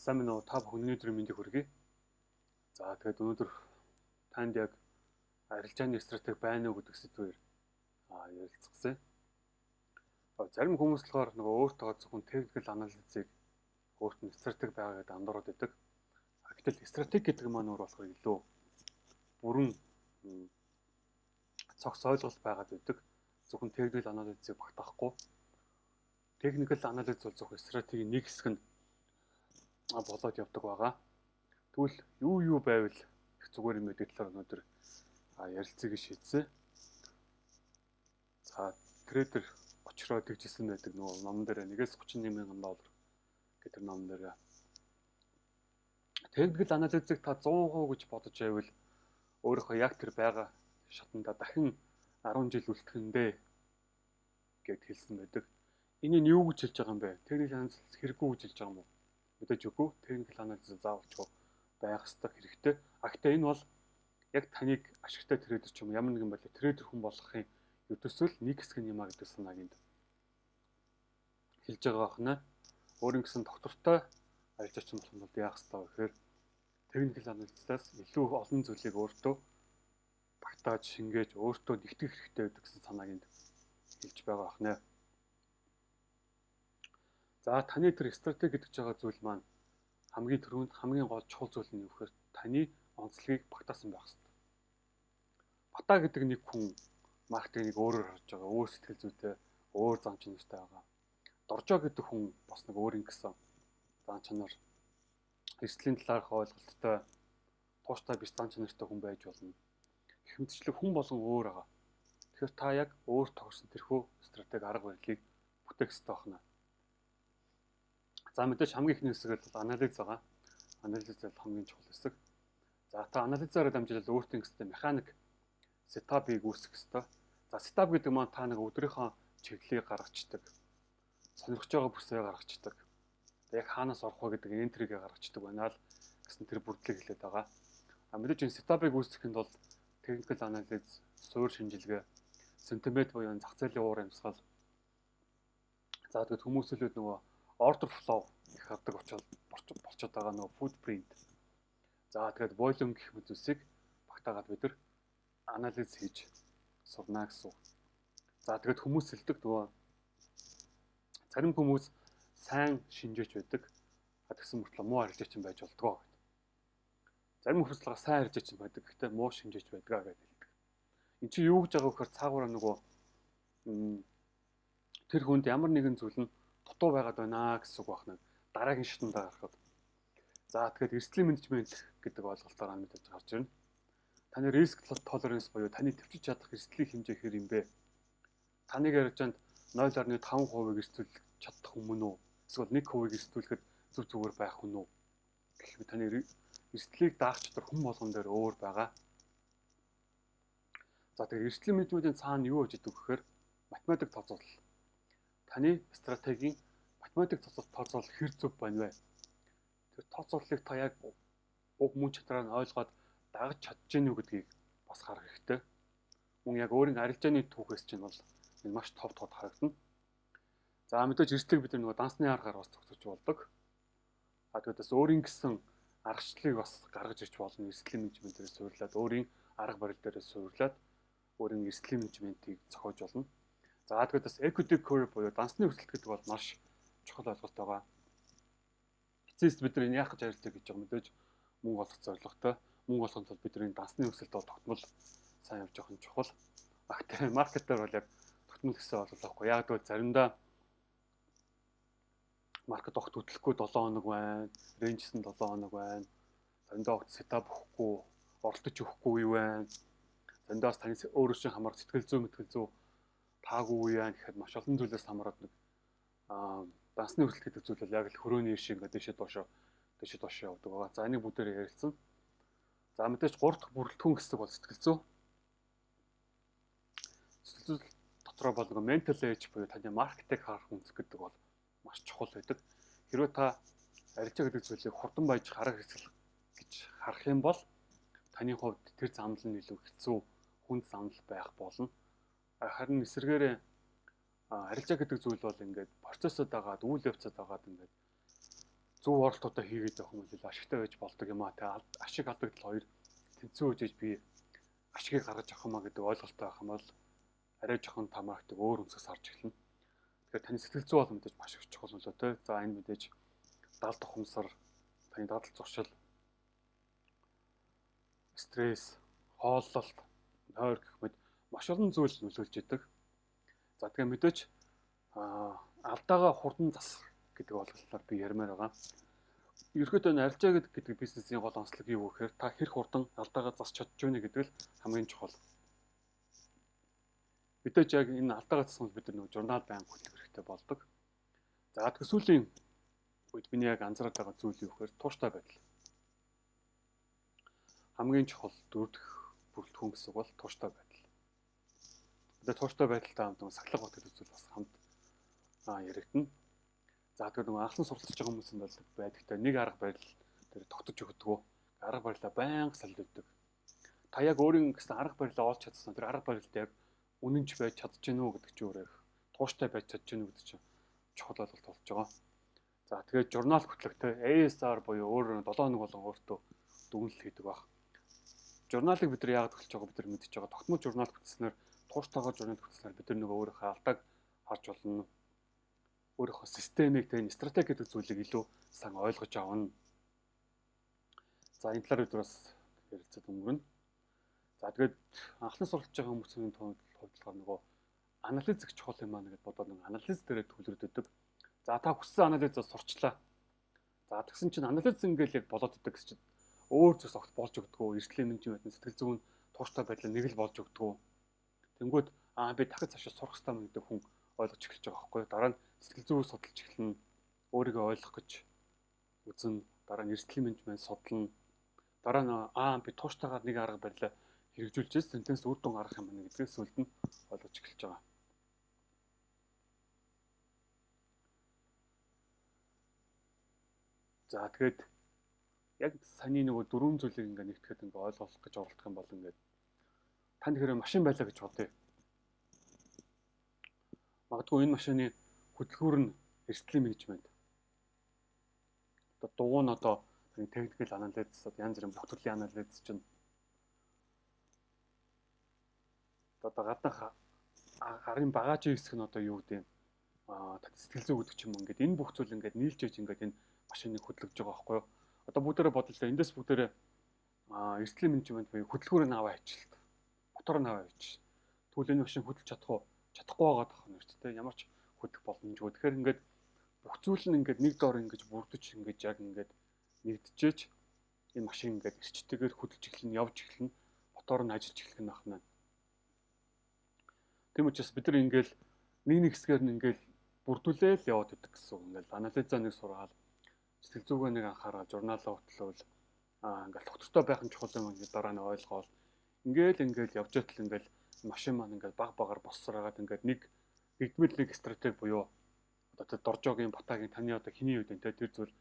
Сайн байна уу? Та бүхэн өнөөдөр мэндийг хүргэе. За тэгээд өнөөдөр танд яг арилжааны стратеги байна уу гэдэг сэдвээр ярилцсан. Зарим хүмүүс болохоор нөгөө өөртөө зөвхөн техникэл анализыг өөрт нь стратеги байгаа гэдэг андуураад байдаг. Гэтэл стратеги гэдэг маань өөр болохоор илүү бүрэн цогц ойлголт байгаад байдаг. Зөвхөн техникэл анализыг багтаахгүй. Техникэл анализ бол зөвхөн стратегийн нэг хэсэг нь болоод явдаг байгаа. Тэгвэл юу байвал их зүгээр юм гэдэг талаар өнөөдөр ярилцгийг шийдсэн. За трейдер очроо тэгжсэн байдаг нөгөө ном дээр $1-38,000 гэдэг ном дээр техникэл анализыг та 100% гэж бодож байвал өөрийнхөө яг тэр байгаа шатанда дахин 10 жил үлдэхэндээ гэд хэлсэн байдаг. Энэ нь юу гэж хэлж байгаа юм бэ? Техникэл анализ хэрэггүй гэж хэлж байгаа юм уу? Мэдээж үгүй. Техникэл анализ заавалчгүй байх хэрэгтэй. Гэхдээ энэ бол яг таныг ашигтай трейдер ч юм ямар нэгэн байдлаар трейдер хүн болгохын ертөсөл нэг хэсэг юм а гэдэг санааг энд хэлж байгаа байна. Өөрийн гэсэн доктортой ажиллаж байгаа юм бол яах ёстой вэ гэхээр техникэл анализаас илүү олон зүйлийг өөртөө багтааж шингээж өөртөө нэгтгэх хэрэгтэй гэдэг гэсэн санааг энд хэлж байгаа байна. За таны тэр стратеги гэж байгаа зүйл маань хамгийн түрүүнд хамгийн гол чухал зүйл нь юу гэхээр таны онцлогийг багтаасан байх хэрэгтэй. Бата гэдэг нэг хүн маркетингийг өөрөөр харж байгаа, өөр сэтгэл зүйтэй, өөр зан чанартай байгаа. Доржоо гэдэг хүн бас нэг өөр ингэсэн зан чанар, эрсдлийн талаарх ойлголттой, тууштай биш зан чанартай хүн байж болно. Гэх мэтчлэн хүн болгон өөр байгаа. Тэгэхээр та яг өөр тогсон тэрхүү стратеги арга барилыг бүтээх хэрэгтэй байна. За мэдээж хамгийн ихний хэсэг бол анализ байгаа. Анализ бол хамгийн чухал хэсэг. За та анализаараа дамжуулаад өөртөө гэсэн механик сетапыг үүсгэх хэрэгтэй. За сетап гэдэг маань та нэг өдрийнхөө чиглэлийг гаргацдаг. Сонирхож байгаа бүсээ гаргацдаг. Яг хаанаас орох вэ гэдэг энтрийг гаргацдаг байна л гэсэн тэр бүрдлийг хэлээд байгаа. Мэдээж энэ сетапыг үүсгэхэд бол техникэл анализ, суурь шинжилгээ, сентимент буюу зах зээлийн уур амьсгал. За тэгээд хүмүүсэлүүд нөгөө order flow гэх хардаг болчиход байгаа нөгөө footprint. За тэгээд volume гэх мэт зүйлсийг багтаагаад бид нар анализ хийж сурна гэсэн. За тэгээд хүмүүс хэлдэг нөгөө зарим хүмүүс сайн шинжээч байдаг. Тэгсэн мөртлөө муу арилжаач юм байж болдгоо гэдэг. Зарим хүмүүс л сайн арилжаач юм байдаг. Гэхдээ муу шинжээч байдгаа гэж хэлдэг. Энд чинь юу гэж байгаа вэ гэхээр цаагаараа нөгөө тэр хүнд ямар нэгэн зүйл нь дутуу байгаад байна гэсэн үг байна. Дараагийн шатндаа гарахад. За тэгэхээр эрсдлийн менежмент гэдэг ойлголтоор мэдээж гарч ирнэ. Таны риск толеранс буюу таны төвчж чадах эрсдлийн хэмжээ хэр юм бэ? Таныг арилжаанд 0.5% эрсдүүлэх чадах хүмүүн үү? Эсвэл 1% эрсдүүлэхэд зүг зүгээр байх хүн үү? Гэх мэт таны эрсдлийг даах чадвар хүн болгон дээр өөр байгаа. За тэгэхээр эрсдлийн менежментийн цаана юу гэж идэв гэхээр математик тооцоолол. Таны стратегийн математик тооцоолол хэр зөв байна вэ? Тэр тооцооллыг та яг уг мөн чанараар нь ойлгоод дагаж чадж гэнэ үү гэдгийг бас харах хэрэгтэй. Мөн яг өөрийн арилжааны түүхээс чинь бол энэ маш тод харагдана. За мэдээж эрсдлийг бид нөгөө дансны аргаар бас зохицуулж болдог. Тэгээд бас өөрийн гэсэн аргачлалыг бас гаргаж ирж болно. Эрсдлийн менежментээс суйрлаад, өөрийн арга барил дээрээ суйрлаад өөрийн эрсдлийн менежментийг зохиож болно. За тэгээд бас equity curve буюу дансны өсөлт гэдэг бол маш чухал ойлголт байгаа. Эцэст бид нар яах гэж арилжаа гэж байгаа мэдээж мөнгө олох зорилготой. Мөнгө олохын тулд бидний дансны өсөлт бол тогтмол сайн явж байгаа нь чухал. Гэхдээ маркетер бол яг тогтмол гэсэн ойлголт байхгүй. Яг гэвэл заримдаа маркет огт хөдлөхгүй 7 хоног байна. Рейнжсэн 7 хоног байна. Заримдаа огт сетап өгөхгүй, оролдож өгөхгүй юу байна. Заримдаа таны өөрөөсөө хамаар сэтгэл зүй таагүй үе яа гэхэд маш олон зүйлээс хамаарат нэг дансны өсөлт гэдэг зүйл бол яг л хөрөөний шиг ингээд дэшээ доош явдаг байгаа. За энийг бүгдээр ярилцсан. За мэдээж 3 дахь бүрэлдэхүүн хэсэг бол сэтгэл зүй. Сэтгэл зүй дотроо бол нэг mental age буюу таны маркетинг харах үндэс гэдэг бол маш чухал байдаг. Хэрвээ та арилжаа гэдэг зүйлийг хурдан байж харах хэсэг гэж харах юм бол таны хувьд тэр замнал нь илүү хэцүү, хүнд замнал байх болно. Харин эсвэргээрээ арилжаа гэдэг зүйл бол ингээд процессод дагаад, үйл явцад дагаад ингээд зөв оролтуудаа хийгээд явах юм бол ашигтай байж болдог юм аа. Тэгээ ашиг алдагдал хоёр тэнцүү үжиж би ашигыг гаргаж авах юмаа гэдэг ойлголттой байх юм бол арай жоохон тамаагтыг өөр өнцгөөс харж эхэлнэ. Тэгэхээр таны сэтгэл зүй бол мэдээж маш их чухал болоо те. За энэ мэдээж даалт ухамсар, таны дадал зуршил, стресс, хооллолт, нойр гэх мэт маш олон зүйл нөлөөлж идэг. За тэгээ мэдээж алдаагаа хурдан засах гэдэг ойлголтоор би ярмаар байгаа. Ерөнхийдөө арилжаа гэдэг бизнесийн гол онцлог юу гэхээр та хэрэг хурдан алдаагаа засч чадж байна гэдэг л хамгийн чухал. Мэдээж яг энэ алдаагаа засах бид нар журнал байнга хөтлөх хэрэгтэй болдог. За тэгэхээр сүүлийн үед миний яг анзаараад байгаа зүйл юу гэхээр тууштай байдал. Хамгийн чухал дөрөвдөх бүрэлдэхүүн гэсэн бол тууштай байдал. Тэгээд тууштай байдалтай хамт сахлах бат гэдэг зүйл бас хамт яригдана. За тэгэхээр нөгөө анхлан суралцж байгаа хүмүүс нь бол байдагтай нэг арга барил дээр тогтож өгдөг. Арга барилаа байнга салддаг. Та яг өөрийн гэсэн арга барилаа олж чадсан. Тэр арга барилд яг үнэнч байж чадж гэнэ үү гэдэг чинь өөрөө тууштай байж чадж гэнэ үү гэдэг чинь чухал ойлголт болж байгаа. За тэгээд журнал хөтлөгтэй ASR буюу өөр 7 хоног болгон өөртөө дүгнэлт хийдэг баг. Журналыг бид нар яагаад хөтлж байгаа бид нар мэдчихэж байгаа. Тогтмол журнал хөтлснээр тууштайгаар журнал хөтлснээр бид нар нөгөө өөрийнхөө алдааг харж болно. Өөрийнхөө системийг тэгээд стратеги гэдэг зүйлийг илүү сайн ойлгож авна. За энэ талаар бид бас ярилцаад өнгөрнө. За тэгээд анхны суралцж байгаа хүмүүсийн хувьд нөгөө анализ их чухал юм аа гэж бодоод нэг анализ дээрээ төвлөрдөг. За та хүссэн анализаа сурчлаа. За тэгсэн чинь анализ ингээл яг болоод идэг гэж чинь өөр зүйлс огт болж өгдөгөө. Эрсдлийн менежмент сэтгэл зүйн тууштай байдлаа нэг л болж өгдөгөө. Тэнгүүд би дахиж цаашаа сурах хэрэгтэй юм гэдэг хүн ойлгож эхэлж байгаа байхгүй. Дараа нь сэтгэл зүйг судалж эхэлнэ. Өөрийгөө ойлгох гэж үзнэ. Дараа нь эрсдлийн менежмент судална. Дараа нь би тууштайгаар нэг арга барилаа хэрэгжүүлж тэнцэнс үр дүн гаргах юм байна гэдгээс үлд нь ойлгож эхэлж байгаа. За тэгээд яг саний нөгөө дөрвөн зүйлийг ингээ нэгтгэхэд ингээ ойлгох гэж оролдох юм бол ингээ танд хэрэг машин байлаа гэж бодъё. Магадгүй энэ машины хөдөлгүүр нь эрсдлийн менежмент. Одоо дугуй нь одоо техникэл анализ, янз бүрийн бүх төрлийн анализ чинь одоо гаднах гарын багажийн хэсэг нь одоо юу гэдэг юм сэтгэл зүй гэдэг ч юм ингээд энэ бүх зүйл ингээд нийлж ээж ингээд энэ машиныг хөдөлгөж байгаа байхгүй юу. Одоо бүгдээрээ бодлоо эндээс бүгдээрээ эрсдлийн менежмент буюу хөдөлгүүрийг аваа хийчихлээ. Мотор нь аваа хийчих. Тэгвэл энэ машин хөдөлж чадахгүй байгаа дах нь тийм ямар ч хөдөлгөх боломжгүй. Тэгэхээр ингээд бүх зүйл нь ингээд нэг доор ингэж бүрдэж ингэж яг ингээд нэгдэжээж энэ машин ингээд эрчтэйгээр хөдөлж эхэлнэ, явж эхэлнэ, мотор нь ажиллаж эхлэх нь ахна. Тийм учраас бид нар ингээл нэг хэсгээр нь ингээл бүрдүүлээл яваад идэг гэсэн. Ингээл анализаа нэг сургаал, сэтгэл зүгээ нэг анхаарал, журналаа хөтлөөл ингээл тогтвортой байх нь чухал юм ингээд дараа нь ойлгоол. Ингээл явж идэл ингээл машин маань ингээл баг багаар боссороод ингээд нэг стратеги буюу одоо тэр Доржогийн, Батагийн таны одоо хиний үед энэ тэр зүйл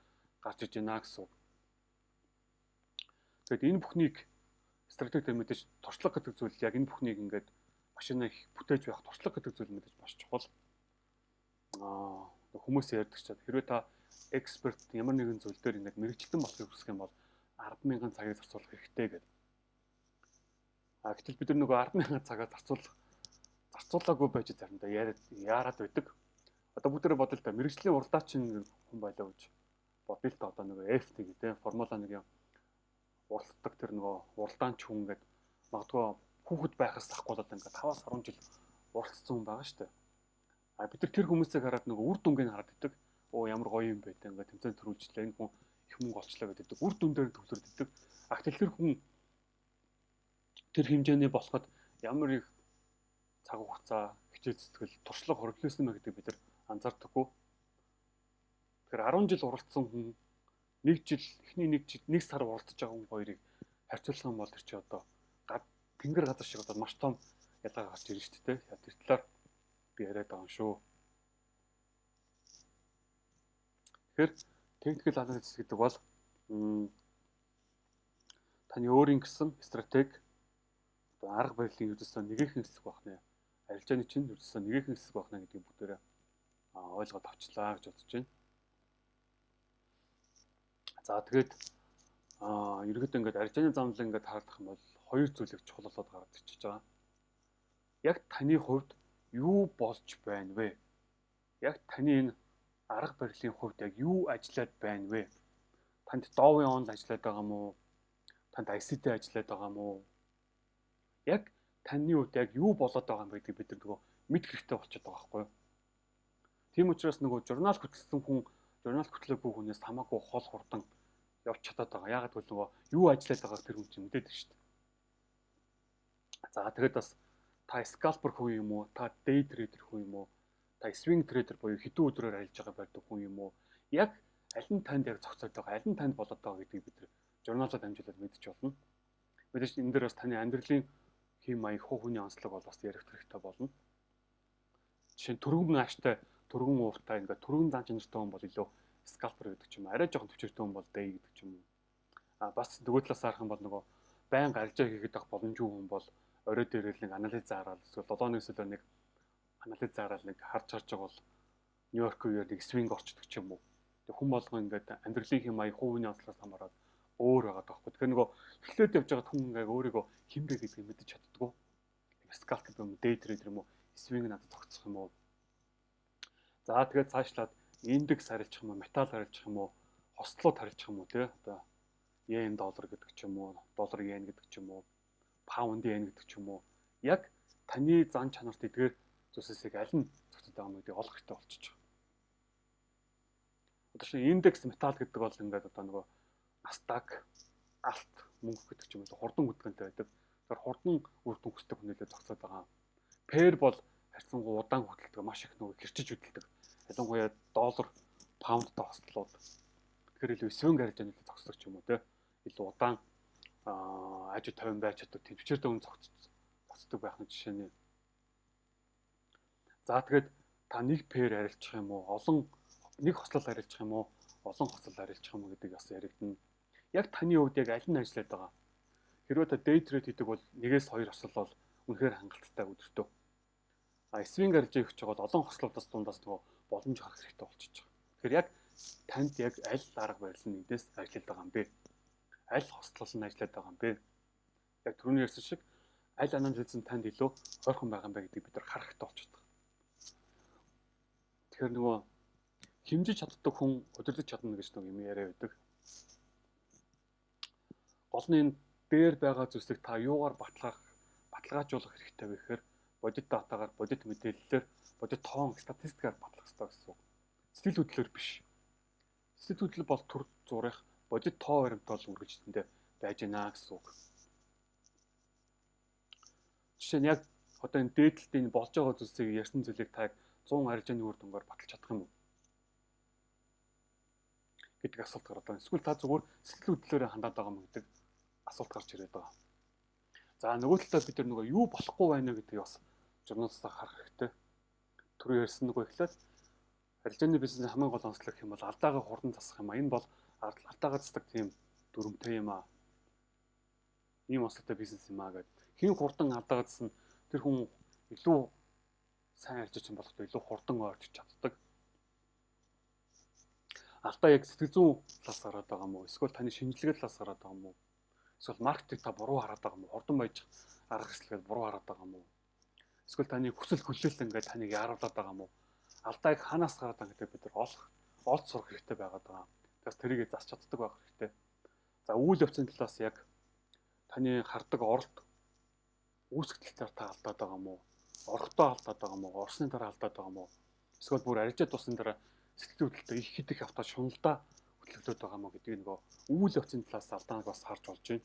гарч иж байна гэсэн. Тэгэд энэ бүхнийг стратеги дээр мэдээж туршлага гэдэг зүйл яг энэ бүхнийг ингээд машинаа бүтээж байх туршлага гэдэг зүйл мэдээж маш чухал. Хүмүүс ярьдаг ч хэрвээ та эксперт ямар нэгэн зүйл дээр ингээд мэрэгчлэн болохыг хүсэх юм бол 10,000 цагийг зарцуулах хэрэгтэй гэдэг. Гэтэл бид нар нөгөө 10,000 цагаа зарцуулаагүй байж заримдаа яарад байдаг. Одоо бүгдээрээ бодлоо та мэрэгжлийн уралдаачин хүн байлаа гэж бодъё л та одоо нөгөө F1 гэдэг Формула 1-ийн уралддаг тэр нөгөө уралдаанч хүн гэдэг магадгүй хүүхэд байхаас тахгүй болоод ингээд 5-10 жил уралдсан хүн байгаа шүү дээ. Бид нар тэр хүмүүсийг хараад нөгөө үр дүнгийг хараад идэг. Ямар гоё юм бэ гэдэг ингээд тэмцээн төрүүлжлээ энэ хүн их мөнгө олчлаа гэдэг. Үр дүн дээр төвлөрд идэг. Гэтэл тэр хүн тэр хэмжээний болоход ямар их цаг хугацаа, хичээл зүтгэл, туршлага хөрвүүлсэн мэ гэдэг бид нар анзаардаггүй. Тэгэхээр 10 жил уралдсан хүн нэг сар уралдаж байгаа хүн хоёрыг харьцуулах юм бол тэр чи одоо тэнгэр газар шиг одоо маш том ялгаа гарч ирж шүү дээ. Тэр талаар би яриад байгаа юм шүү. Тэгэхээр техникэл анализ гэдэг бол таны өөрийн гэсэн стратеги одоо арга барилын ердөөсөө нэгэн хэсэг байна. Арилжааны чинь ердөөсөө нэгэн хэсэг байна гэдгийг бүгдээрээ ойлгоод авчлаа гэж бодож байна. За тэгээд ерөөдөө ингээд аржааны замлал ингээд хаардах юм бол хоёр зүйлийг чухал болоод гараад ирчихэж байгаа. Яг таны хувьд юу болж байна вэ? Яг таны энэ арга барилын хувьд яг юу ажиллаад байна вэ? Танд Dove on ажиллаад байгаа мó? Танд ICT ажиллаад байгаа мó? Яг таны хувьд яг юу болоод байгаа юм гэдгийг бид нөгөө мэд хэрэгтэй болчиход байгаа байхгүй юу? Тийм учраас нөгөө журнал хөтлсөн хүн, журнал хөтлөөгүй хүнээс хамаагүй хол хурдан явж чадаад байгаа. Ягаад гэвэл нөгөө юу ажиллаад байгааг тэр хүн чинь мэдээд байна шүү дээ. За тэгээд бас та scalper хүн юм уу? Та day trader хүн юм уу? Та swing trader буюу хэдэн өдрөөр ажиллаж байгаа байдаг хүн юм уу? Яг аль нь танд яг зохицоод байгаа, аль нь танд болоод байгаа гэдгийг бид журналаар дамжуулаад мэдчих болно. Мэдээж энэ дээр бас таны амьдралын хэм маяг хүний онцлог бол бас ярих хэрэгтэй болно. Жишээ нь түргэн ааштай, түргэн ууртай ингээд түргэн зан чанартай хүн бол илүү scalper гэдэг ч юм уу. Арай жоохон төвчөртэй хүн бол day гэдэг ч юм уу. Бас нөгөө талаас харах юм бол нөгөө байнга аржаа хийгээд авах боломжгүй хүн бол орой дээр л нэг анализ зараад эсвэл 7-ны өсөлөөр нэг анализ зараад нэг харж байгаа бол Нью-Йорк үеэр нэг swing орчдөг ч юм уу. Тэг хүн болгон ингээд амьдралын хэм маяг хувийн онцлогоос хамаараад өөр байгаа даахгүй. Тэгэхээр нөгөө эхлээд явж байгаа хүн ингээд өөрийгөө хинбэ гэдгийг мэдэж чаддгүй. Scalper юм уу, day trader юм уу, swing надад тогтсох юм уу. За тэгээд цаашлаад индекс харилчих юм уу, металл харилчих юм уу, хослууд харилчих юм уу тий. Одоо йен доллар гэдэг ч юм уу, доллар йен гэдэг ч юм уу, паунд йен гэдэг ч юм уу. Яг таны зан чанарт эдгээр зүйлсийг аль нь зохицоод байгаа юм гэдгийг олох хэрэгтэй болчихж байгаа. Одоо шинэ индекс металл гэдэг бол ингээд одоо нөгөө Nasdaq, Alt мөнгө гэдэг ч юм уу хурдан хөдөлгөөнтэй байдаг. Тэгэхээр хурдан үр дүн хүсдэг хүнэлээ зохицоод байгаа. Pair бол харьцангуй удаан хөдөлдөг, маш их нөгөө хэрчиж хөдөлдөг. Ялангуяа доллар, паундтай хослолууд. Тэгэхээр илүү swing аржааны зохицдог ч юм уу те. Илүү удаан ажид 50 байж чаддаг төвчээртэй хүн зохицдог байх нь жишээ нь. За тэгээд та нэг pair арилчих юм уу, олон нэг хослол арилчих юм уу, олон хослол арилчих юм уу гэдэг бас яригдана. Яг таны хувьд яг аль нь ажиллаад байгаа? Хэрвээ та day trade хийдэг бол 1-2 хослол бол үнэхээр хангалттай өдөртөө. Swing арилжаа хийж байгаа бол олон хослолоос дундаас нөгөө боломж харах хэрэгтэй болчихж байгаа. Тэгэхээр яг танд яг аль арга барил нь эндээс ажиллаад байгаа юм бэ? Аль хослол нь ажиллаад байгаа юм бэ? Яг түрүүний ярьсан шиг аль анализын танд илүү ойрхон байгаа юм бэ гэдгийг бид нар харах хэрэгтэй болчиход байгаа. Тэгэхээр нөгөө хэмжиж чаддаг хүн удирдах чадна гэж нэг юм яриа байдаг. Гол нь энэ дээр байгаа зүйлсийг та юугаар баталгаажуулах хэрэгтэй вэ гэхээр бодит датагаар, бодит мэдээллээр, бодит тоон, статистикаар батлах хэрэгтэй гэсэн үг. Сэтгэл хөдлөлөөр биш. Сэтгэл хөдлөл бол төр зурах, бодит тоо баримтал үргэлжлэндээ байж гинэ гэсэн үг. Жишээ нь яг одоо энэ дээдлэлтийн болж байгаа зүйлсийг ярьсан зүйлийг та 100 аржааны үр дүнгээр баталж чадах юм уу гэдэг асуулт гараад байна. Эсвэл та зүгээр сэтгэл хөдлөлөөр хандаад байгаа юм гэдэг асуулт гарч ирээд байгаа. За нөгөө талаас бид нар нөгөө юу болохгүй байна гэдгийг бас журналаас харах хэрэгтэй. Түрүү ярьсан нөгөө эхлээд аржааны бизнесийн хамгийн гол онцлог гэх юм бол алдаагаа хурдан засах юм а. Энэ бол алдаагаа засдаг тийм дүрмтэй юм а. Ийм онцлогтой бизнес юм а гэдэг. Хин хурдан алдаагаа засна тэр хүн илүү сайн аржиж юм болохгүй илүү хурдан ойртож чаддаг. Алдаа яг сэтгэл зүйн талаас гараад байгаа юм уу? Эсвэл таны шинжилгээ талаас гараад байгаа юм уу? Эсвэл маркетинг та буруу хараад байгаа юм уу? Хурдан байж арга хэрэгслээд буруу хараад байгаа юм уу? Эсвэл таны хүсэл хүлээлт ингээд таныг яаруулад байгаа юм уу? Алдааг ханаас гараад байгаа гэдэг бид нар олж сурах хэрэгтэй байгаад байгаа. Тэгээс тэрийг засч чаддаг байх хэрэгтэй. За үйл явцын талаас яг таны хардаг оролт үүсгэтэлээр та алдаад байгаа юм уу? Орхотоо алдаад байгаа юм уу? Орсны дараа алдаад байгаа юм уу? Эсвэл бүр арижаад тусны дараа сэтгэл хөдлөлтөд их хэд их автаа шуналдаа хөтлөгдөд байгаа юм уу гэдгийг нөгөө үйл явцын талаас алдааныг бас харж болж байна.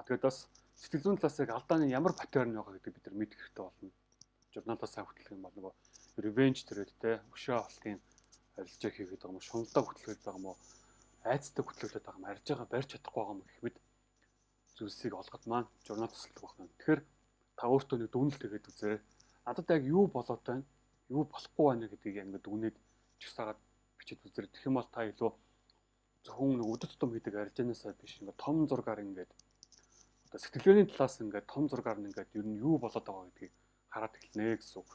Тэгээд бас сэтгэл зүйн талаас яг алдааны ямар паттерн байгаа гэдгийг бид нар мэдэх хэрэгтэй болно. Журналаас хөтлөх юм бол нөгөө revenge trade те өшөө олтын арилжаа хийгээд байгаа юм уу? Шуналдаа хөтлөж байгаа юм уу? Айцтай хөтлөж байгаа юм арж байгаа барьж чадахгүй байгаа юм гэх мэт зүйлсийг олоход маань журнал тусалдаг байна. Тэгэхээр та өөртөө нэг дүгнэлт хийгээд үзээрэй. Надад яг юу болоод байна? Юу болохгүй байна гэдгийг яг ингээд дүгнээд чигсаагаад бичиж үзэрэй. Тэгэх юм бол та илүү зөвхөн нэг өдөр тутам хийдэг арилжаанаасаа биш ингээд том зургаар ингээд одоо сэтгэлгээний талаас ингээд том зургаар нь ингээд ер нь юу болоод байгаа гэдгийг хараад эхэлнэ гэсэн үг.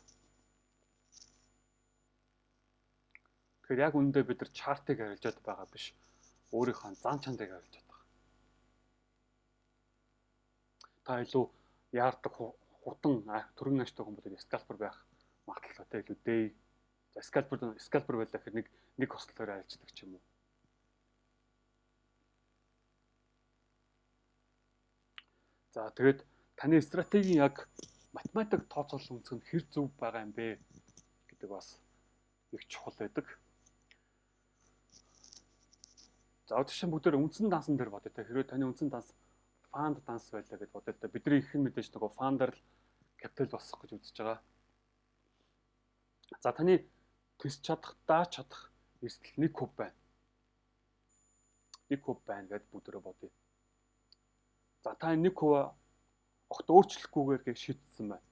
Тэгэхээр яг үүндээ бид нар чартыг харилцаад байгаа биш. Өөрийнхөө зан чанарыг харилцаад байгаа. Та илүү яардаг хурдан төрөн аштай хүн бол скальпер байх магадлалтай илүү дээ. За скальпер байлаа гэхээр нэг хослолоор айлчдаг ч юм уу. За тэгээд таны стратегийн яг математик тооцоолол үнцэг нь хэр зөв байгаа юм бэ гэдэг бас их чухал байдаг. За жишээ нь бүгдээр үндсэн дансан дээр бодъё те. Хэрвээ таны үндсэн данс фанд данс байлаа гэж бодъё те. Бидний их хэн мэдээж нөгөө фандер л капитал босох гэж үзэж байгаа. За таны төсч чадах, дааж чадах эрсдэл 1 куб байна. 1 куб байна гэж бүгдээрээ бодъё. За та 1 куб огт өөрчлөхгүйгээр гэж шийдсэн байна.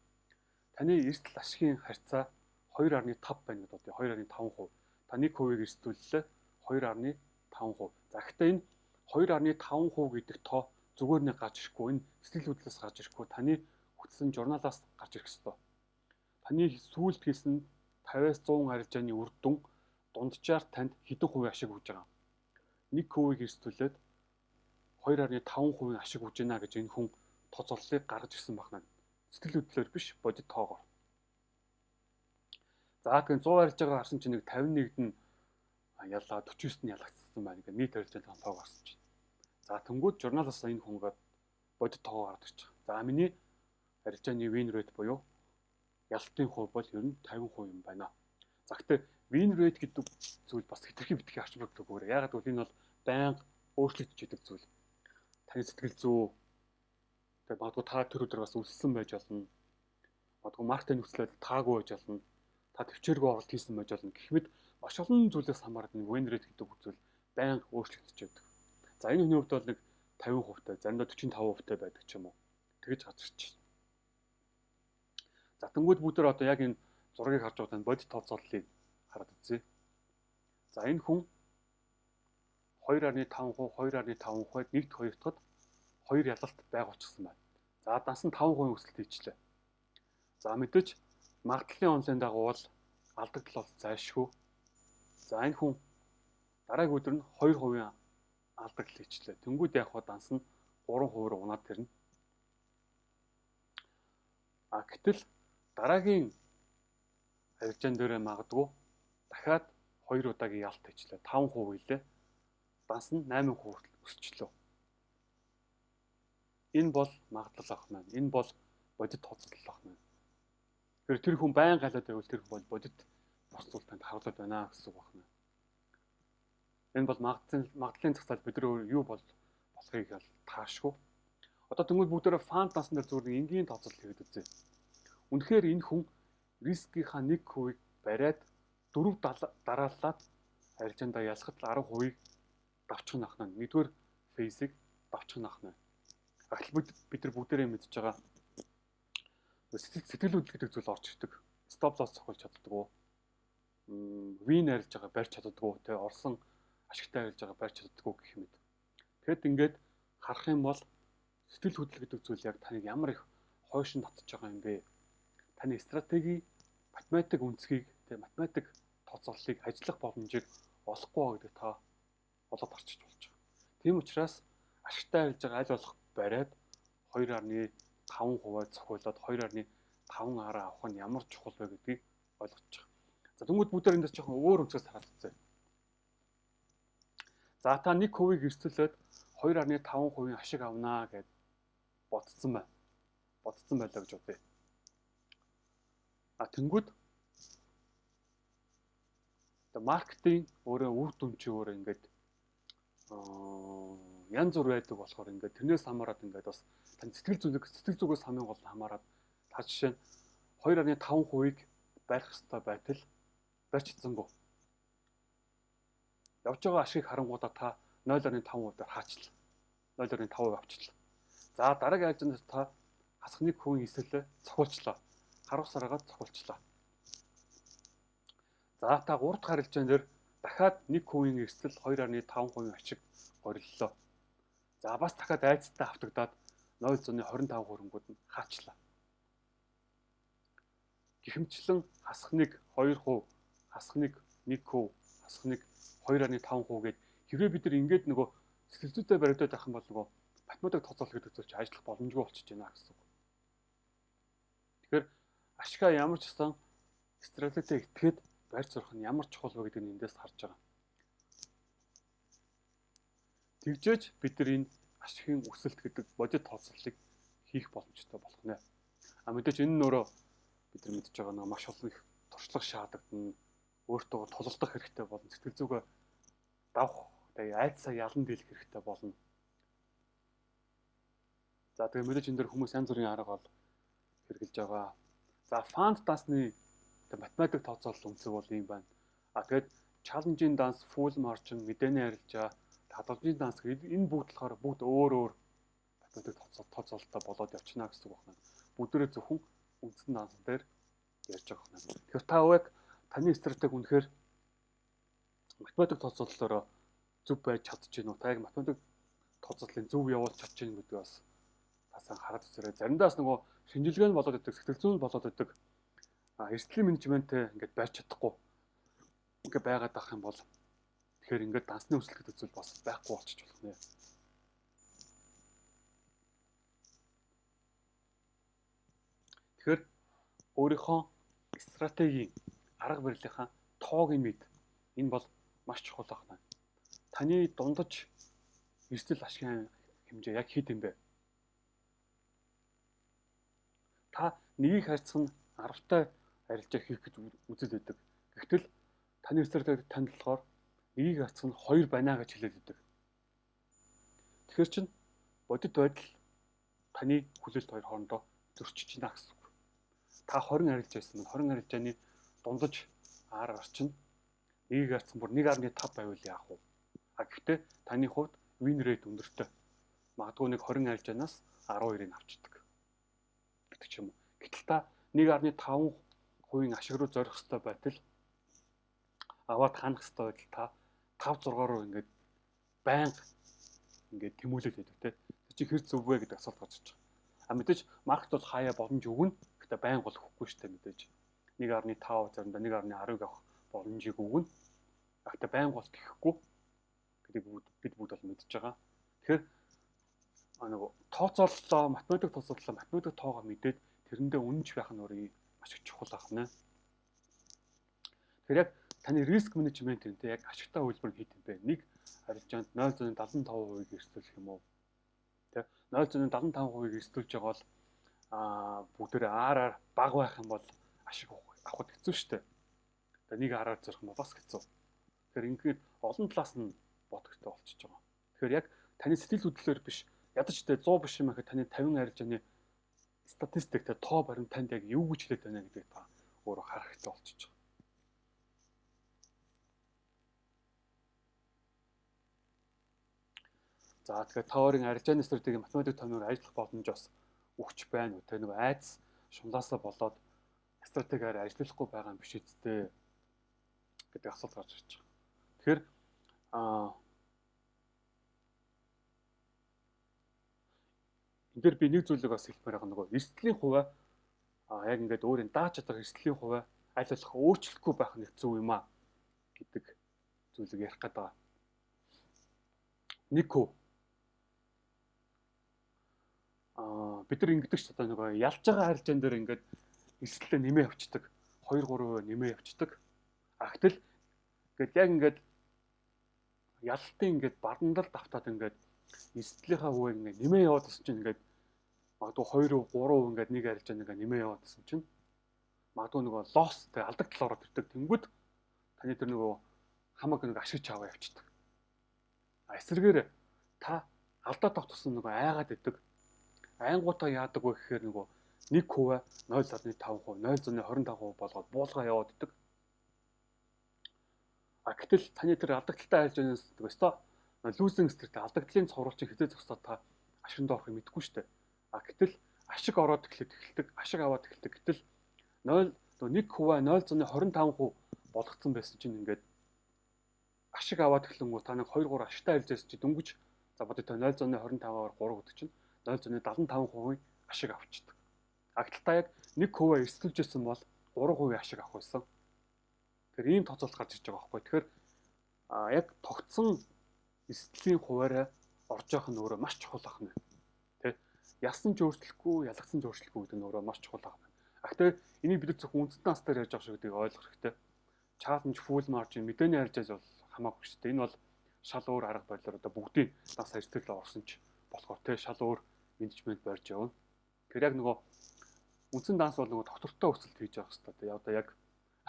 Таны эрсдэл ашигын харьцаа 2.5 байна гэж бодъё. 2.5%. Та 1 кубыг эрсдүүллээ 2.5%. За гэхдээ энэ 2.5% гэдэг тоо зүгээр нэг гарч ирэхгүй. Энэ сэтгэл хөдлөлөөс гарч ирэхгүй. Таны хөтлсөн журналаас гарч ирэх ёстой. Таны сүүлд хийсэн 50-аас 100 арилжааны үр дүн дунджаар танд хэдэн хувийн ашиг өгж байгаа. 1 кубыг эрсдүүлээд 2.5% ашиг өгж байна гэж энэ хүн тооцооллыг гаргаж ирсэн байна. Сэтгэл хөдлөлөөр биш, бодит тоогоор. За гэн 100 арилжаагаар харсан чинь нэг 51-д нь ялаа 49-д нь ялагдсан байна. Ингээ нийт арилжааны тоог гарсан чинь. За тэнгууд журналаас энэ хүнгээд бодит тоогоо гаргаж ирж байгаа. За миний арилжааны win rate буюу ялалтын хувь бол ер нь 50% юм байна. За гэхдээ win rate гэдэг зүйл бас хэтэрхий битгий арч бүгдгүүгээр. Ягаад гэвэл энэ бол байнга өөрчлөгдөж идэг зүйл. Таны сэтгэл зүй тэгээд магадгүй та тэр өдөр бас үлссэн байж болно. Магадгүй маркетинг нөхцөлөд таагүй байж болно. Та төвчээргүй оролт хийсэн байж болно. Гэх мэт маш олон зүйлээс хамаарат нэг win rate гэдэг зүйл байнга өөрчлөгдөж байдаг. За энэ хүний хувьд бол нэг 50% та, заримдаа 45% та байдаг ч юм уу. Тэгэж гарч ирж байна. За тэнгууд бүгдээр одоо яг энэ зургийг харж байгаа бодит тооцооллыг хараад үзье. За энэ хүн 2.5%, 2.5%-д нэгд хоёрт 2 ялалт байгуулчихсан байна. За данс нь 5% өсөлт хийчлээ. За мэдээж магадлалын онлайн дагуу бол алдагдал бол зайлшгүй. За энэ хүн дараагийн өдөр нь 2% алдагдал хийчлээ. Тэнгүүд яг хаа данс нь 3% руу унаад тэрнэ. Гэтэл дараагийн арилжаан дээрээ магадгүй дахиад 2 удаагийн ялт хийчлээ. 5% илээ. Данс нь 8% өсчлөө. Энэ бол магадлал ах маань. Энэ бол бодит тооцоолол ах маань. Тэр хүн байн галаад байвал тэр хүн бол бодит босцол танд харуулдаг байна гэсэн үг байна. Энэ бол магадлалын цагтаа бид нар юу болохыг таашгүй. Одоо тэнгууд бүгдээрээ фанд дансан дээр зүгээр энгийн тооцоолол хийгээд үзье. Үнэхээр энэ хүн рискийнхаа 1%-ийг бариад 4 дараалаад арилжаандаа ялахад 10%-ийг давчих нь ахна. Нэгдүгээр фейсийг давчих нь ахна. Ахлбад бид нар бүгдээрээ мэдж байгаа сэтгэл хөдлөл гэдэг зүйл орж ирдэг. Стоп лосс цохолж чаддаггүй. Вин арилж байгаа барьж чаддаггүй. Тэгээ орсон ашигтай арилж байгаа барьж чаддаггүй гэх мэт. Тэгэд ингээд харах юм бол сэтгэл хөдлөл гэдэг зүйл яг таныг ямар их хойшин татж байгаа юм бэ? Таны стратеги, математик үнцгийг, тэгээ математик тооцооллыг ажиллах боломжийг олохгүй гэдэг та болоод арчиж болж байгаа. Тийм учраас ашигтай арилж байгаа аль болох бариад 2.5% цохиулаад 2.5 араа авах нь ямар чухал вэ гэдгийг ойлгож байгаа. За тэнгууд бүгдээр энэ жоохон өөр өнцгөөс хараад үзье. За та 1%-ийг эрсдүүлээд 2.5% ашиг авнаа гэж бодсон байна. Бодсон байлаа гэж бодъё. Тэнгууд маркетинг өөрөө үр дүн чи өөрөө ингээд янз бүр байдаг болохоор ингээд тэрнээс хамаарат ингээд бас тань сэтгэл зүгээс хамгийн гол хамаарат та жишээ нь 2.5%-ийг барих ёстой байтал барьж чадсангүй. Явж байгаа ашигыг харангуудаа та 0.5% дээр хаачлаа. 0.5% авчлаа. За дараагийн арилжаанд та хасах 1% эсэлээ цохиулчлаа. Харуулс араагаад цохиулчлаа. За та 3 дахь арилжаан дээр дахиад 1% эрсдэл 2.5% ашиг гориллоо. За бас дахиад айцтай автагдаад 0.25 хөрөнгүүд нь хаачлаа. Гэхмэчлэн хасах 1, 2%, хасах 1, 1%, хасхныг 2.5% гээд хэрвээ бид нар ингээд нөгөө сэтгэл зүйтэй баригдаад байх юм бол нөгөө математик тооцоолол гэдэг зүйл чинь ажиллах боломжгүй болчихж байна гэсэн үг. Тэгэхээр ашигла ямар ч гэсэн стратегитэй итгээд барьж сурах нь ямар чухал вэ гэдгийг эндээс харж байгаа. Тэгжээж бид нар энэ ашигын өсөлт гэдэг бодит тооцооллыг хийх боломжтой болох нэ. Мэдээж энэ нь өөрөө бид нар мэдж байгаа нэг маш олон их туршлага шаардлагдан өөртөө тулалдах хэрэгтэй болно. Сэтгэл зүгээ давах, тэгээ айдсаа ялан дийлэх хэрэгтэй болно. За тэгээ мэдээж энэ дэр хүмүүс янз бүрийн арга бол хэрэгжилж байгаа. За фанд дансны математик тооцоолол үнцэг бол юм байна. Тэгээд чаленжийн данс, фул маржин, мэдээний арилжаа, хадгаламжийн данс энэ бүгд болохоор бүгд өөр өөр математик тооцоололтой болоод явчихна гэсэн үг байна. Бүгдээрээ зөвхөн үндсэн данс дээр ярьж байгаа байна. Тэгэхээр та яг таны стратеги үнэхээр математик тооцоололоор зөв байж чадчихэв үү? Та яг математик тооцооллын зөв явуулж чадчихэв гэдэг бас тасаа хараад үзээрэй. Заримдаас нөгөө шинжилгээ нь болоод идэг, сэтгэл зүйн болоод идэг. Эрсдлийн менежментээ ингээд барьж чадахгүй ингээд байгаад байх юм бол тэгэхээр ингээд дансны өсөлт гэдэг зүйл бас байхгүй болчих болох нэ. Тэгэхээр өөрийнхөө стратегийн арга барилынхаа тоог нь мэд. Энэ бол маш чухал байна. Таны дундаж эрсдэл ашигын хэмжээ яг хэд юм бэ? Та нэгийг харьцах нь 10-тай арилжаа хийх гэж үзэл өгдөг. Гэвтэл таны стратеги танд болохоор нэгийг харьцах нь 2 байна гэж хэлээд өгдөг. Тэгэхээр чин бодит байдал таны хүлээлт хоёр хоорондоо зөрчиж байна гэсэн үг. Та 20 арилжаа хийсэн нь 20 арилжааны дундаж R гарчин нэгийг харьцсан бүр 1.5 байвал яах вэ? Гэхдээ таны хувьд win rate өндөртэй. Магадгүй нэг 20 арилжаанаас 12-ыг авчдаг. Гэдэг ч юм уу. Гэтэл та 1.5% ашиг руу зорих хэрэгтэй байтал аваад ханах хэрэгтэй байтал та 5-6 руу ингээд байнга ингээд тэмүүлээд байдаг те. Тэр чинь хэр зөв вэ гэдэг асуулт гарч иж байгаа. Мэдээж маркет бол хаяа боломж өгнө. Гэхдээ байнга бол өгөхгүй шүү дээ мэдээж. 1.5 заримдаа 1.10-ыг авах боломжийг өгнө. Гэхдээ байнга бол тэхгүй гэдэг бид бүгд бол мэдж байгаа. Тэгэхээр нөгөө тооцооллоо, математик тооцооллоо, математик тоогоо мэдээд тэрэндээ үнэнч байх нь өөрөө маш их чухал байна. Тэгэхээр яг таны риск менежмент энэ яг ашигтай хөлбөр хийх юм бэ. Нэг арилжаанд 0.75%-ийг эрсдүүлэх юм уу? Тэ 0.75%-ийг эрсдүүлж байгаа бол бүгдээрээ R-аар бага байх юм бол ашиг авахд хэцүү шүү дээ. Тэгээ нэг R-аар зорих нь бас хэцүү. Тэгэхээр ингээд олон талаас нь бодох хэрэгтэй болчихж байгаа. Тэгэхээр яг таны сэтгэл хөдлөлөөр биш ядаж тэ 100 биш юм ахад таны 50 арилжааны статистиктэй тоо баримт танд яг юу гэж хэлээд байна гэдгийг та өөрөө харах хэрэгтэй болчихж байгаа. За тэгэхээр тааврын арилжааны стратеги математик томьёор ажиллах боломж бас өгч байна уу? Тэ нэг айц шунлаасаа болоод стратегиар ажиллахгүй байгаа юм биш үсттэй гэдэг асуулт гарч ирж байгаа. Тэгэхээр энэ дээр би нэг зүйлийг бас хэлмээр байгаа нөгөө эрсдлийн хувиа яг ингээд өөрийн дааж чадах эрсдлийн хувиа аль болох өөрчлөхгүй байх нь хэцүү юм аа гэдэг зүйлийг ярих гээд байгаа. Нэг хөө бид нар ингэдэг ч одоо нөгөө ялж байгаа арилжаан дээр ингээд эрсдэлээ нэмээ явцдаг 2-3% нэмээ явцдаг. Гэтэл ингээд яг ингээд ялалтын ингээд бардандал давтаад ингээд эрсдлийнхаа хувийг ингээд нэмээ яваад гэсэн чинь ингээд магадгүй 2%, 3% ингээд нэг арилжаан ингээд нэмээ яваад гэсэн чинь магадгүй нөгөө лосс тэ алдагдал ороод ирдэг. Тэнгүүд таны тэр нөгөө хамаг нэг ашигч аваа явцдаг. Эсрэгээр та алдаад авах тусам нөгөө айгаад идэг. Айнгуудаа яадаг вэ гэхээр нөгөө 1% 0.5%, 0.25% болгоод буулгаа яваад идэг. Гэтэл таны тэр алдагдaltaй арилжаанаас өстой лүүзинг стратеги алдагдлын цовруулчин хизээ зогсоод та ашигт орохыг мэдэхгүй шүү дээ. Гэтэл ашиг ороод эхэлдэг, ашиг аваад эхэлдэг. Гэтэл 1% 0.25% болгоцсон байсан чинь ингээд ашиг аваад эхлэнгүү та нэг 2-3 ашигтай арилжаасан чи дөнгөж за бодё 0.25-аар 3 гэдэг чинь 0.75% ашиг авчдаг. Гэтэл та яг 1% эрсдүүлж байсан бол 3% ашиг авах байсан. Тэгэхээр ийм тооцоолт гарч ирж байгаа байхгүй. Тэгэхээр яг тогтсон сэтгэлийн хуваараа орж явах нь өөрөө маш чухал ахна. Тэ ялсан ч өөрчлөхгүй, ялгсан ч өөрчлөхгүй гэдэг нь өөрөө маш чухал ахна. Гэхдээ энийг бид зөвхөн үндсэн тас дээр ярьж байгаа шиг гэдгийг ойлгох хэрэгтэй. Challenge, full margin мэдээний харьцаж бол хамаагүй шүү дээ. Энэ бол шал өөр арга барилаар одоо бүгдийн нас эрсдэл орсон ч болохоор тэ шал өөр менежмент барьж явна. Тэгэхээр яг нөгөө үндсэн данс бол нөгөө доктортой өсөлт хийж явах хэрэгтэй. Тэгээ одоо яг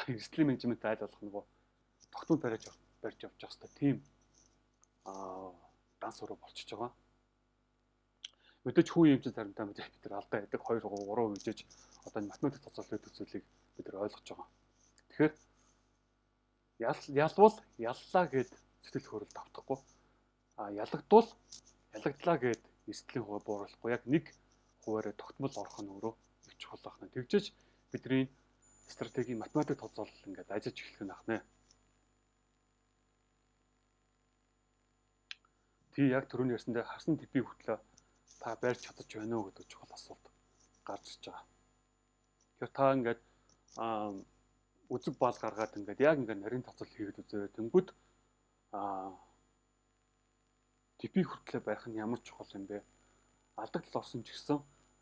эрсдлийн менежмент айл болох нөгөө тогтмол барьж явах хэрэгтэй. Тийм данс уруу болчихж байгаа. Мэдээж хүү юм чинь заримдаа бид нар алдаа яадаг 2 3 үжиж одоо математик тоцоололт үзүүлийг бид нар ойлгож байгаа. Тэгэхээр ялвал яллаа гэд сэтгэл хөдлөлт автахгүй. Ялагдвал ялагдлаа гэд эрсдлийн хувь бууруулахгүй. Яг нэг хуваараа тогтмол орох нь өөрөө их чухал байна. Тэгжиж бидний стратеги математик тоцоолол ингээд ажиж эхлэх нь ахна. Тий яг түрүүний ярьсандаа хасан типийг хөтлөө та барьж чадаж байна уу гэдэг чухал асуулт гарч ирж байгаа. Тэгэхээр та ингээд үзэг бал гаргаад ингээд яг ингээд нарийн тоцол хийгээд үзээ. Тэнгүүд типийг хөтлөө барих нь ямар чухал юм бэ? Алдагдал орсон ч гэсэн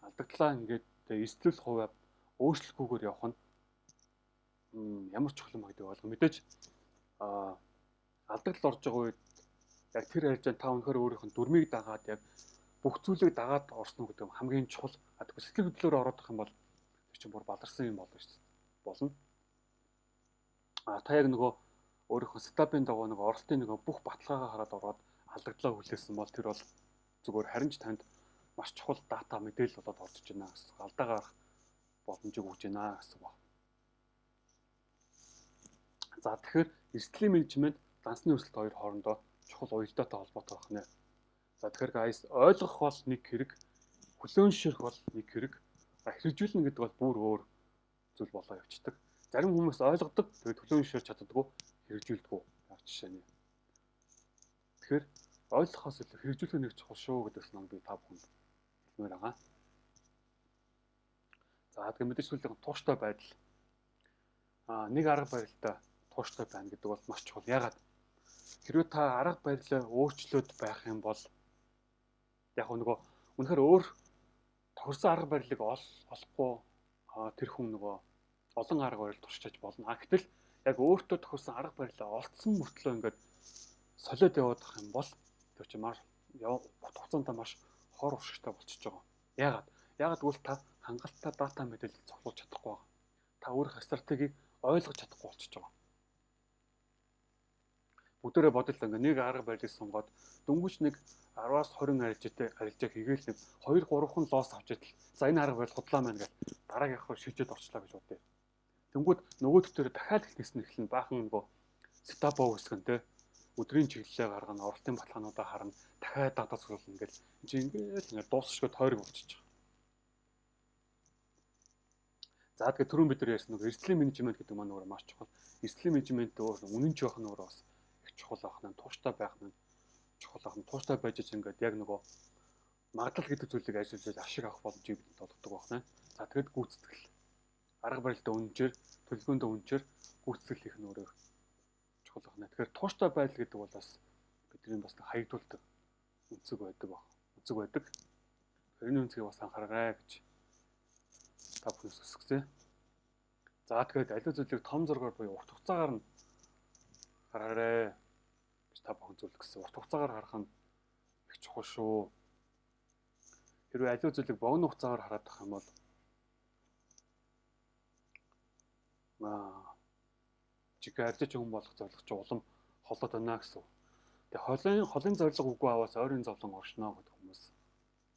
алдагдлаа ингээд эрсдэл хувиа өөрчлөхгүйгээр явах нь ямар чухал юм гэдэг ойлгоо. Мэдээж алдагдал орж байгаа үед яг тэр харьцаанд та өнөхөр өөрийнх нь дүрмийг дагаад яг бүх зүйлийг дагаад орсно гэдэг нь хамгийн чухал. Тэгэхгүй сэтгэл хөдлөлөөр ороод ирэх юм бол тэр чинь бүр баларсан юм болно шүү дээ. Болно. Та яг нөгөө өөрийнхөө стабын дагуу нөгөө оролтын нөгөө бүх баталгаагаа хараад ороод алдаглаа хүлээсэн бол тэр бол зүгээр харин ч танд маш чухал дата мэдээлэл болоод орж иж байна гэсэн. Алдаа гарах боломжийг өгж байна гэсэн баг. За тэгэхээр эрсдлийн менежмент, дансны өсөлт хоёр хоорондоо чухал уялдаатай холбоотой байна. За тэгэхээр guys ойлгох бол нэг хэрэг, хүлээнширх бол нэг хэрэг, хэрэгжүүлнэ гэдэг бол бүр өөр зүйл болоо явцдаг. Зарим хүмүүс ойлгодог, тэгээд хүлээнширч чаддаггүй, хэрэгжүүлдэггүй. Яг жишээ нь. Тэгэхээр ойлгохоос илүү хэрэгжүүлэх нэг чухал шүү гэдэгс нь би та бүхэнд хэлмээр байгаа. За тэгээд мэдээж зүйлийн тууштай байдал. Нэг арга барилтай тууштай байна гэдэг бол маш чухал. Ягаад? Хэрвээ та арга барилаа өөрчлөөд байх юм бол яг нөгөө үнэхээр өөр тохирсон арга барилыг олохгүй тэр хүн нөгөө олон арга барил туршиж болно. Гэтэл яг өөртөө тохирсон арга барилаа олдсон мөртлөө ингээд солиод явах юм бол тэр чинь маш хугацаанд маш хор уршигтай болчихж байгаа. Ягаад? Ягаад гэвэл та хангалттай дата мэдээлэл цуглуулж чадахгүй байгаа. Та өөрийнхөө стратегийг ойлгож чадахгүй болчихж байгаа. Бүгдээрээ бодолтой ингээ нэг арга барилыг сонгоод дөнгөж нэг 10-аас 20 арилжааг хийгээл нэг 2-3хан лоос авч идэл. За энэ арга барил худлаа маань гэж дараагийнхаа шилжээд орчлоо гэж бодъё. Тэнгүүд нөгөө төвтөрө дахиад ихнээс нь эхлэн баахан нөгөө сетапаа үүсгэн тэ өдрийн чиглэлээ гаргана, оролтын баталгаануудаа харна, дахиад дата цуглуулна ингээл ингээл дуусчихгүй тойрог болчихж байгаа. За тэгээд түрүүн бид нар ярьсан нөгөө эрсдлийн менежмент гэдэг маань өөрөө маш чухал. Эрсдлийн менежмент өөр үнэн ч байх нь өөрөө бас чухал ахна, тууштай байх нь чухал ахна. Тууштай байж ингээд яг нөгөө магадлал гэдэг зүйлийг ажиллаж ашиг авах боломжийг бидэнд олгодог байна. За тэгэд гүйцэтгэл. Арга барилдаа үнэнчээр, төлөвлөгөөндөө үнэнчээр гүйцэтгэл хийх нь өөрөө чухал ахна. Тэгэхээр тууштай байдал гэдэг бол бас бидний бас хаягдуулдаг үнцэг байдаг баг. Үнцэг байдаг. Энэ үнцгийг бас анхаарай гэж та бүхнээс хүсэжээ. За тэгэд аливаа зүйлийг том зургаар буюу урт хугацаагаар нь хараарай гэж та бүхэн зөвлөх гэсэн. Урт хугацаагаар харах нь их чухал шүү. Хэрвээ аливаа зүйлийг богино хугацаагаар хараад байх юм бол чиг арьж хүн болох зорилго чи улам холоод байна гэсэн. Тэгээ холын зорилго үгүй аваас ойрын зовлон оршно гэдэг хүмүүс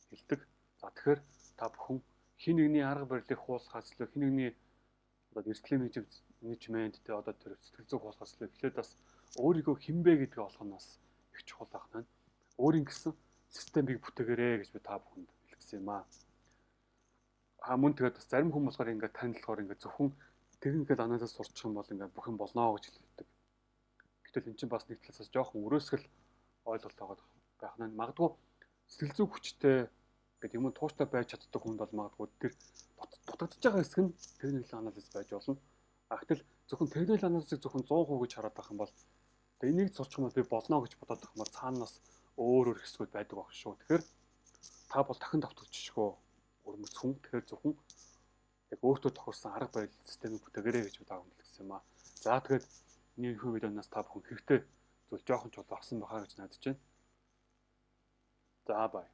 хэлдэг. За тэгэхээр та бүхэн хин нэгний арга барилыг хуулахаас илүү хин нэгний одоо эрсдлийн менежмент тэ одоо тэр сэтгэл зүйн хуулахаас илүү эхлээд бас өөрийгөө хинбэ гэдгийг олох нь бас их чухал байна. Өөрийн гэсэн системийг бүтээгээрэй гэж би та бүхэнд хэлсэн юм аа. Мөн тэгээд бас зарим хүмүүс болохоор ингээд танилцахаар ингээд зөвхөн техникэл анализ сурчих юм бол ингээд бүх юм болно гэж хэлдэг. Гэтэл эн чинь бас нэг талаас жоохон өрөөсгөл ойлголт байх нь магадгүй сэтгэл зүйн хүчтэй гэдэг юм тууштай байж чаддаг хүнд бол магадгүй тэр дутагдж байгаа хэсэг нь техникэл анализ байж болно. Гэтэл зөвхөн техникэл анализыг зөвхөн 100% гэж хараад байх юм бол Тэгээ энийг сурчих юм бол би болно гэж бодоод байх юм бол цаанаас өөр хэсгүүд байдаг байх шүү. Тэгэхээр та бол дахин давтагчшгөө өрмөц хүн. Тэгэхээр зөвхөн яг өөртөө тохирсон арга барил системийг бүтээгээрэй гэж удаа хүндэлсэн юм аа. За тэгээд энэ видеоноос та бүхэн хэрэгтэй зүйл жоохон ч бол авсан байхаа гэж найдаж байна. За бай.